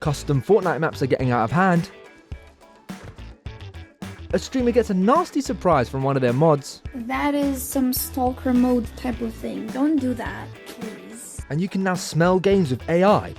Custom Fortnite maps are getting out of hand. A streamer gets a nasty surprise from one of their mods. That is some stalker mode type of thing. Don't do that, please. And you can now smell games with AI.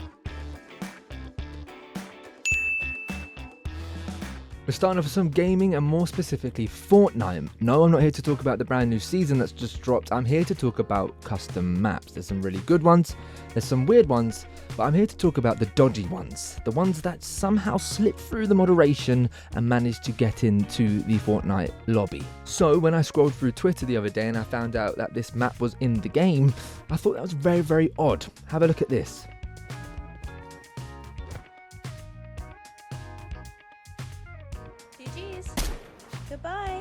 We're starting off with some gaming and more specifically Fortnite. No, I'm not here to talk about the brand new season that's just dropped. I'm here to talk about custom maps. There's some really good ones, there's some weird ones, but I'm here to talk about the dodgy ones. The ones that somehow slip through the moderation and manage to get into the Fortnite lobby. So when I scrolled through Twitter the other day and I found out that this map was in the game, I thought that was very, very odd. Have a look at this. Goodbye.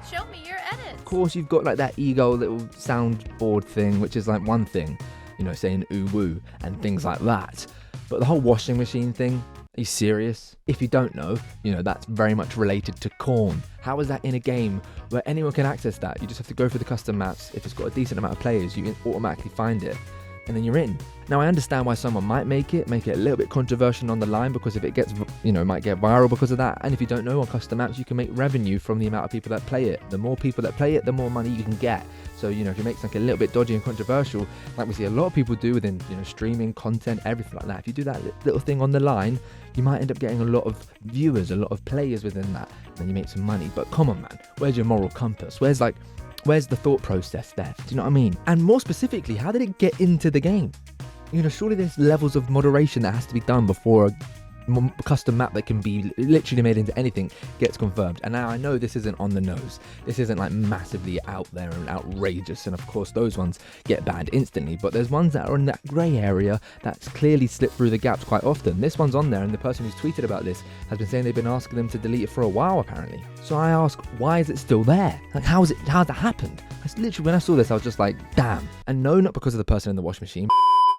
Show me your edits. Of course, you've got like that ego little soundboard thing, which is like one thing, you know, saying ooh woo and things like that. But the whole washing machine thing, are you serious? If you don't know, you know, that's very much related to corn. How is that in a game where anyone can access that? You just have to go for the custom maps. If it's got a decent amount of players, you automatically find it. And then you're in. Now I understand why someone might make it a little bit controversial on the line, because if it gets, you know, it might get viral because of that. And if you don't know, on custom maps you can make revenue from the amount of people that play it. The more people that play it, the more money you can get. So, you know, if you make something a little bit dodgy and controversial, like we see a lot of people do within, you know, streaming content, everything like that, if you do that little thing on the line, you might end up getting a lot of viewers, a lot of players within that, and then you make some money. But come on, man, where's your moral compass? Where's the thought process there? Do you know what I mean? And more specifically, how did it get into the game? You know, surely there's levels of moderation that has to be done before a custom map that can be literally made into anything gets confirmed. And now I know this isn't on the nose. This isn't like massively out there and outrageous. And of course, those ones get banned instantly. But there's ones that are in that grey area that's clearly slipped through the gaps quite often. This one's on there, and the person who's tweeted about this has been saying they've been asking them to delete it for a while, apparently. So I ask, why is it still there? Like, how's that happened? Literally, when I saw this, I was just like, damn. And no, not because of the person in the wash machine.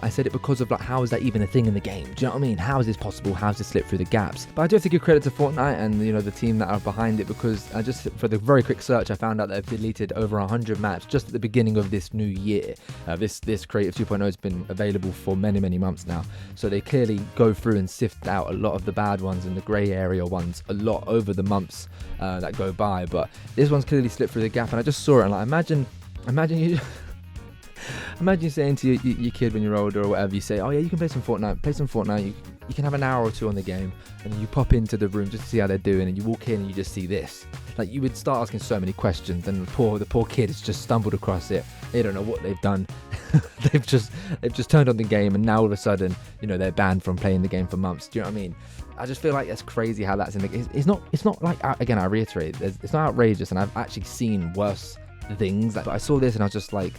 I said it because of like, how is that even a thing in the game? Do you know what I mean? How is this possible? How does this slip through the gaps? But I do have to give credit to Fortnite and, you know, the team that are behind it, because I just, for the very quick search, I found out that they've deleted over 100 maps just at the beginning of this new year. This Creative 2.0 has been available for many, many months now. So they clearly go through and sift out a lot of the bad ones and the grey area ones a lot over the months that go by. But this one's clearly slipped through the gap, and I just saw it and like, imagine you... Imagine saying to your kid when you're older or whatever, you say, oh yeah, you can play some Fortnite, you can have an hour or two on the game, and then you pop into the room just to see how they're doing, and you walk in and you just see this. Like, you would start asking so many questions, and the poor kid has just stumbled across it. They don't know what they've done. they've just turned on the game, and now all of a sudden, you know, they're banned from playing the game for months. Do you know what I mean? I just feel like that's crazy how that's in the game. It's not like, again, I reiterate, it's not outrageous, and I've actually seen worse things. But I saw this and I was just like,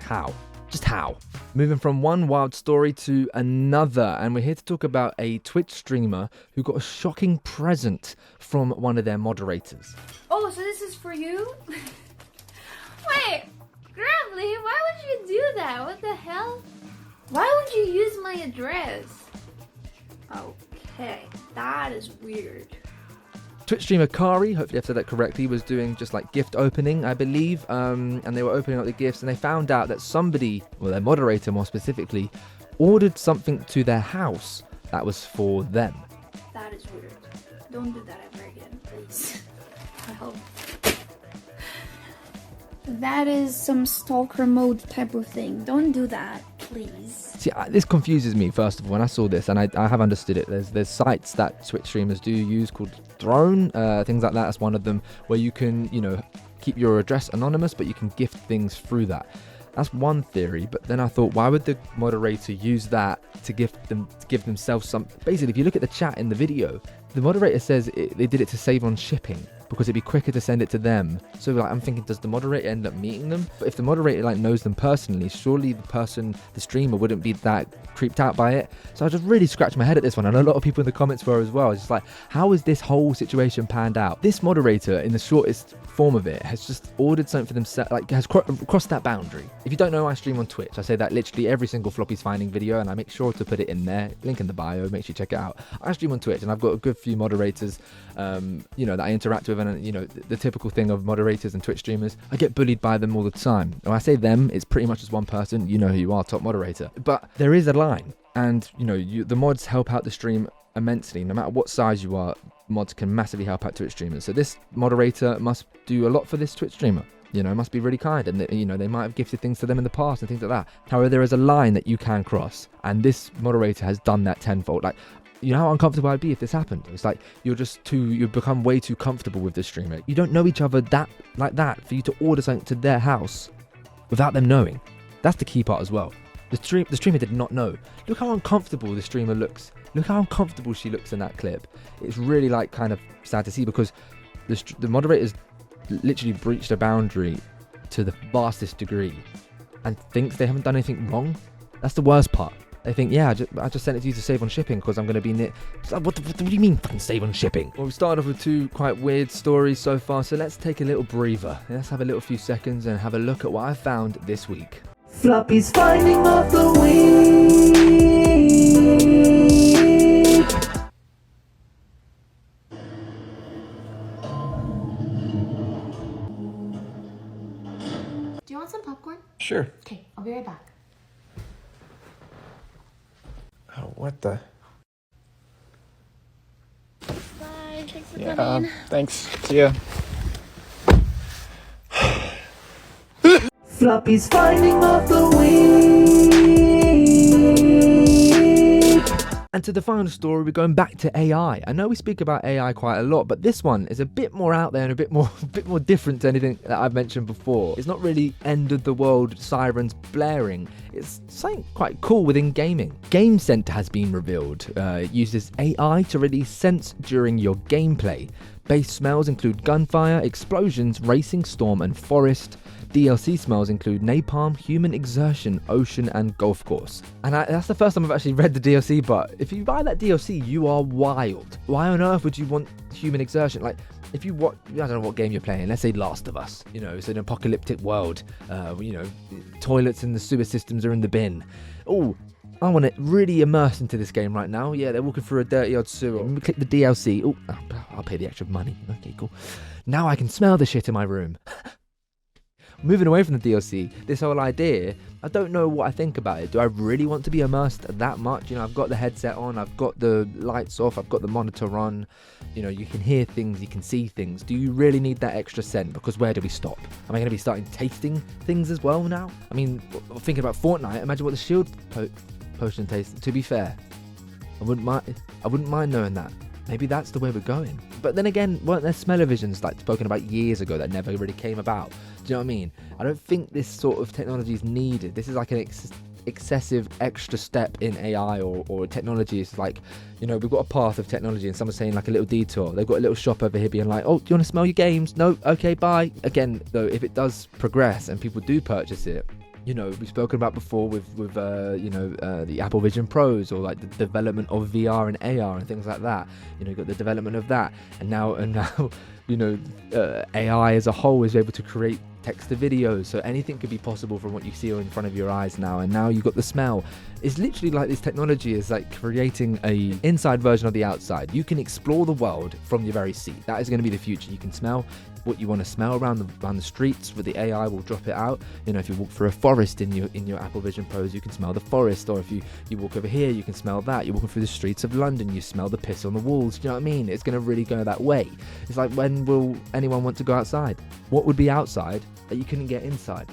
how? Just how? Moving from one wild story to another, and we're here to talk about a Twitch streamer who got a shocking present from one of their moderators. Oh, so this is for you? Wait, Gravely, why would you do that? What the hell? Why would you use my address? Okay, that is weird. Twitch streamer Kari, hopefully I've said that correctly, was doing just like gift opening, I believe, and they were opening up the gifts, and they found out that somebody, well, their moderator more specifically, ordered something to their house that was for them. That is weird. Don't do that ever again, please. I hope. That is some stalker mode type of thing. Don't do that, please. See, this confuses me, first of all, when I saw this, and I have understood it. There's sites that Twitch streamers do use called Throne, things like that. That's one of them, where you can, you know, keep your address anonymous, but you can gift things through that. That's one theory, but then I thought, why would the moderator use that to give themselves some... Basically, if you look at the chat in the video, the moderator says they did it to save on shipping, because it'd be quicker to send it to them. So like, I'm thinking, does the moderator end up meeting them? But if the moderator like knows them personally, surely the streamer wouldn't be that creeped out by it. So I just really scratched my head at this one, and a lot of people in the comments were as well. It's just like, how is this whole situation panned out? This moderator, in the shortest form of it, has just ordered something for themselves, like has crossed that boundary. If you don't know, I stream on Twitch. I say that literally every single Floppy's Finding video, and I make sure to put it in there, link in the bio, make sure you check it out. I stream on Twitch, and I've got a good few moderators, you know, that I interact with, and you know, the typical thing of moderators and Twitch streamers, I get bullied by them all the time. When I say them, it's pretty much just one person. You know who you are, top moderator. But there is a line. And, you know, the mods help out the stream immensely. No matter what size you are, mods can massively help out Twitch streamers. So this moderator must do a lot for this Twitch streamer. You know, must be really kind, and you know, they might have gifted things to them in the past and things like that. However, there is a line that you can cross, and this moderator has done that tenfold. Like, you know how uncomfortable I'd be if this happened. It's like you become way too comfortable with the streamer. You don't know each other like that for you to order something to their house without them knowing. That's the key part as well. The streamer did not know. Look how uncomfortable the streamer looks. Look how uncomfortable she looks in that clip. It's really like kind of sad to see, because the moderator's literally breached a boundary to the vastest degree and thinks they haven't done anything wrong. That's the worst part. They think, yeah, I just sent it to you to save on shipping because I'm going to be near. What do you mean fucking save on shipping? Well, we started off with two quite weird stories so far, so let's take a little breather. Let's have a little few seconds and have a look at what I found this week. Floppy's finding of the week. Do you want some popcorn? Sure. Okay, I'll be right back. Oh, what the? Bye, thanks for Yeah, coming. thanks. See ya. Floppy's finding of the week. And to the final story, we're going back to AI. I know we speak about AI quite a lot, but this one is a bit more out there and a bit more different to anything that I've mentioned before. It's not really end of the world sirens blaring. It's something quite cool within gaming. Game Scent has been revealed. It uses AI to release scents during your gameplay. Base smells include gunfire, explosions, racing, storm, and forest. DLC smells include napalm, human exertion, ocean, and golf course. And that's the first time I've actually read the DLC, but if you buy that DLC, you are wild. Why on earth would you want human exertion? Like, if you watch, I don't know what game you're playing, let's say Last of Us, you know, it's an apocalyptic world, you know, toilets and the sewer systems are in the bin. Oh, I want to really immerse into this game right now. Yeah, they're walking through a dirty old sewer. Let me click the DLC. Oh, I'll pay the extra money. Okay, cool. Now I can smell the shit in my room. Moving away from the DLC, this whole idea, I don't know what I think about it. Do I really want to be immersed that much? You know, I've got the headset on, I've got the lights off, I've got the monitor on. You know, you can hear things, you can see things. Do you really need that extra scent? Because where do we stop? Am I going to be starting tasting things as well now? I mean, thinking about Fortnite, imagine what the shield potion tastes. To be fair, I wouldn't mind knowing that. Maybe that's the way we're going. But then again, weren't there smell-o-visions like spoken about years ago that never really came about? Do you know what I mean? I don't think this sort of technology is needed. This is like an excessive extra step in AI or technology. It's like, you know, we've got a path of technology and someone's saying like a little detour. They've got a little shop over here being like, oh, do you want to smell your games? No? Okay, bye. Again, though, if it does progress and people do purchase it, you know, we've spoken about before with you know, the Apple Vision Pros, or like the development of VR and AR and things like that. You know, you've got the development of that, and now, you know, AI as a whole is able to create text to videos, so anything could be possible from what you see in front of your eyes now. And now you've got the smell. It's literally like this technology is like creating a inside version of the outside. You can explore the world from your very seat. That is going to be the future. You can smell what you want to smell around the streets, where the AI will drop it out. You know, if you walk through a forest in your Apple Vision Pros, you can smell the forest. Or if you walk over here, you can smell that. You're walking through the streets of London, you smell the piss on the walls. Do you know what I mean? It's going to really go that way. It's like, when will anyone want to go outside? What would be outside that you couldn't get inside?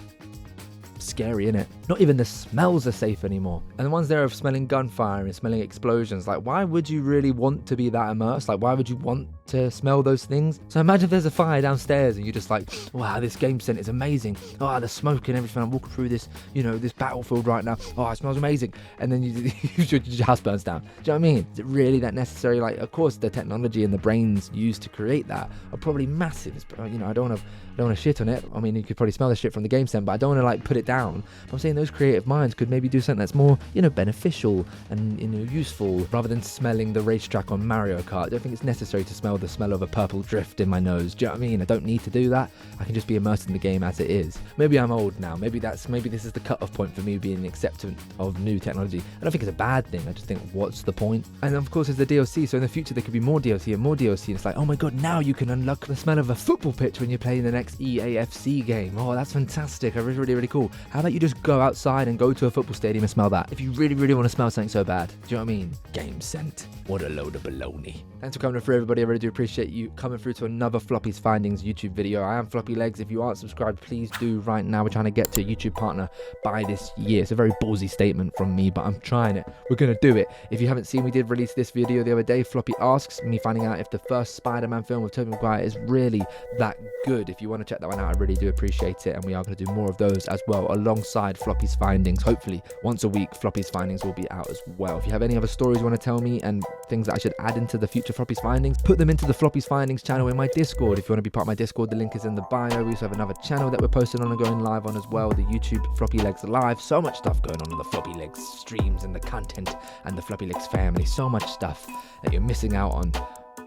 Scary, innit? Not even the smells are safe anymore. And the ones there of smelling gunfire and smelling explosions, like, why would you really want to be that immersed? Like, why would you want to smell those things? So imagine if there's a fire downstairs and you're just like, wow, this game scent is amazing. Oh, the smoke and everything. I'm walking through this, you know, this battlefield right now. Oh, it smells amazing. And then your house burns down. Do you know what I mean? Is it really that necessary? Like, of course, the technology and the brains used to create that are probably massive. You know, I don't want to shit on it. I mean, you could probably smell the shit from the game scent, but I don't want to like put it down. But I'm saying those creative minds could maybe do something that's more, you know, beneficial and, you know, useful, rather than smelling the racetrack on Mario Kart. I don't think it's necessary to smell the smell of a purple drift in my nose. Do you know what I mean? I don't need to do that. I can just be immersed in the game as it is. Maybe I'm old now. Maybe this is the cut-off point for me being acceptant of new technology. I don't think it's a bad thing. I just think, what's the point? And of course, there's the DLC. So in the future, there could be more DLC and more DLC. And it's like, oh my god, now you can unlock the smell of a football pitch when you're playing the next EAFC game. Oh, that's fantastic. Really, really cool. How about you just go outside and go to a football stadium and smell that. If you really, really want to smell something so bad. Do you know what I mean? Game scent. What a load of baloney. Thanks for coming through, everybody. I really do appreciate you coming through to another Floppy's Findings YouTube video. I am Floppyleggs. If you aren't subscribed, please do right now. We're trying to get to a YouTube partner by this year. It's a very ballsy statement from me, but I'm trying it. We're going to do it. If you haven't seen, we did release this video the other day. Floppy Asks, me finding out if the first Spider-Man film with Tobey Maguire is really that good. If you want to check that one out, I really do appreciate it. And we are going to do more of those as well alongside Floppy's Findings. Hopefully, once a week, Floppy's Findings will be out as well. If you have any other stories you want to tell me and things that I should add into the future Floppy's Findings, put them into the Floppy's Findings channel in my Discord. If you want to be part of my Discord, the link is in the bio. We also have another channel that we're posting on and going live on as well, the YouTube Floppyleggs Live. So much stuff going on in the Floppyleggs streams and the content and the Floppyleggs family. So much stuff that you're missing out on.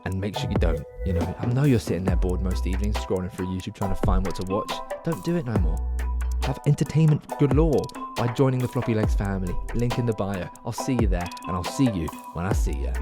And make sure you don't, you know, I know you're sitting there bored most evenings scrolling through YouTube trying to find what to watch. Don't do it no more. Have entertainment galore by joining the Floppyleggs family. Link in the bio. I'll see you there, and I'll see you when I see you.